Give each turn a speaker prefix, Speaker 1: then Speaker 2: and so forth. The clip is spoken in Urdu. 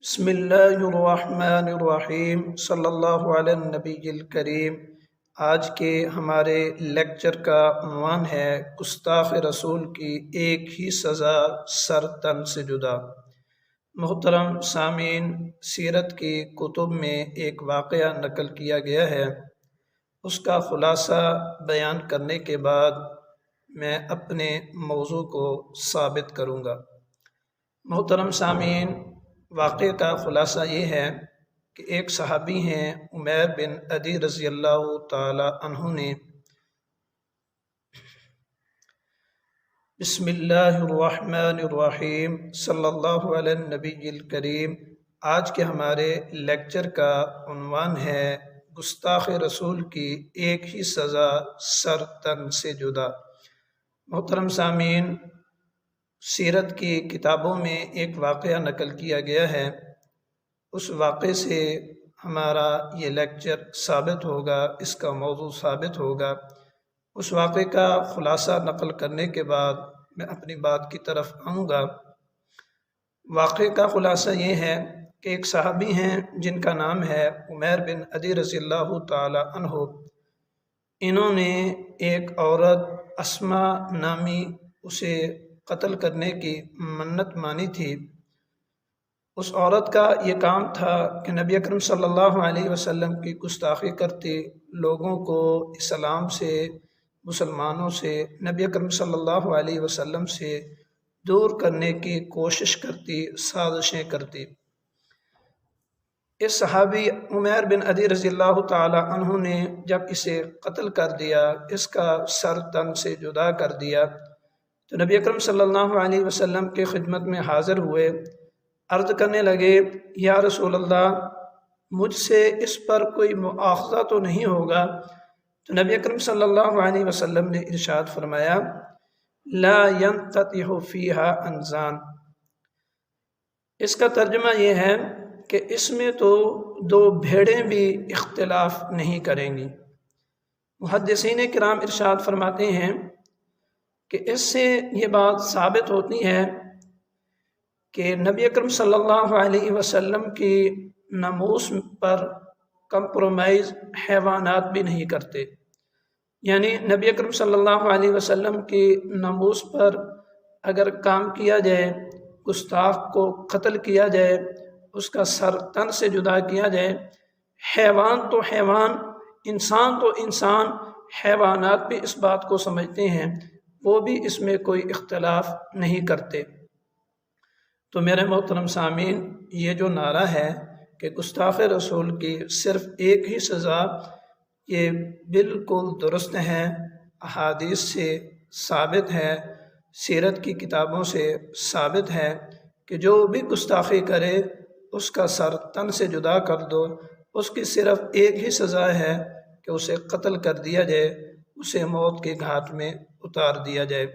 Speaker 1: بسم اللہ الرحمن الرحیم صلی اللہ علی النبی الکریم۔ آج کے ہمارے لیکچر کا عنوان ہے گستاخ رسول کی ایک ہی سزا، سر تن سے جدا۔ محترم سامعین، سیرت کی کتب میں ایک واقعہ نقل کیا گیا ہے، اس کا خلاصہ بیان کرنے کے بعد میں اپنے موضوع کو ثابت کروں گا۔ محترم سامعین، واقعے کا خلاصہ یہ ہے کہ ایک صحابی ہیں عمیر بن عدی رضی اللہ تعالی عنہ نے بسم اللہ الرحمن الرحیم صلی اللہ علی النبی الکریم۔ آج کے ہمارے لیکچر کا عنوان ہے گستاخ رسول کی ایک ہی سزا، سر تن سے جدا۔ محترم سامعین، سیرت کی کتابوں میں ایک واقعہ نقل کیا گیا ہے، اس واقعے سے ہمارا یہ لیکچر ثابت ہوگا، اس کا موضوع ثابت ہوگا۔ اس واقعے کا خلاصہ نقل کرنے کے بعد میں اپنی بات کی طرف آؤں گا۔ واقعے کا خلاصہ یہ ہے کہ ایک صحابی ہیں جن کا نام ہے عمیر بن عدی رضی اللہ تعالی عنہ۔ انہوں نے ایک عورت اسما نامی اسے قتل کرنے کی منت مانی تھی۔ اس عورت کا یہ کام تھا کہ نبی اکرم صلی اللہ علیہ وسلم کی گستاخی کرتی، لوگوں کو اسلام سے، مسلمانوں سے، نبی اکرم صلی اللہ علیہ وسلم سے دور کرنے کی کوشش کرتی، سازشیں کرتی۔ اس صحابی عمیر بن عدی رضی اللہ تعالی عنہ نے جب اسے قتل کر دیا، اس کا سر تن سے جدا کر دیا، تو نبی اکرم صلی اللہ علیہ وسلم کی خدمت میں حاضر ہوئے، عرض کرنے لگے یا رسول اللہ، مجھ سے اس پر کوئی مؤاخذہ تو نہیں ہوگا؟ تو نبی اکرم صلی اللہ علیہ وسلم نے ارشاد فرمایا لا ينتطح فیہا انزان۔ اس کا ترجمہ یہ ہے کہ اس میں تو دو بھیڑیں بھی اختلاف نہیں کریں گی۔ محدثین کرام ارشاد فرماتے ہیں کہ اس سے یہ بات ثابت ہوتی ہے کہ نبی اکرم صلی اللہ علیہ وسلم کی ناموس پر کمپرومائز حیوانات بھی نہیں کرتے، یعنی نبی اکرم صلی اللہ علیہ وسلم کی ناموس پر اگر کام کیا جائے، گستاخ کو قتل کیا جائے، اس کا سر تن سے جدا کیا جائے، حیوان تو حیوان، انسان تو انسان، حیوانات بھی اس بات کو سمجھتے ہیں، وہ بھی اس میں کوئی اختلاف نہیں کرتے۔ تو میرے محترم سامعین، یہ جو نعرہ ہے کہ گستاخ رسول کی صرف ایک ہی سزا، یہ بالکل درست ہے، احادیث سے ثابت ہے، سیرت کی کتابوں سے ثابت ہے کہ جو بھی گستاخی کرے اس کا سر تن سے جدا کر دو، اس کی صرف ایک ہی سزا ہے کہ اسے قتل کر دیا جائے، اسے موت کے گھاٹ میں اتار دیا جائے۔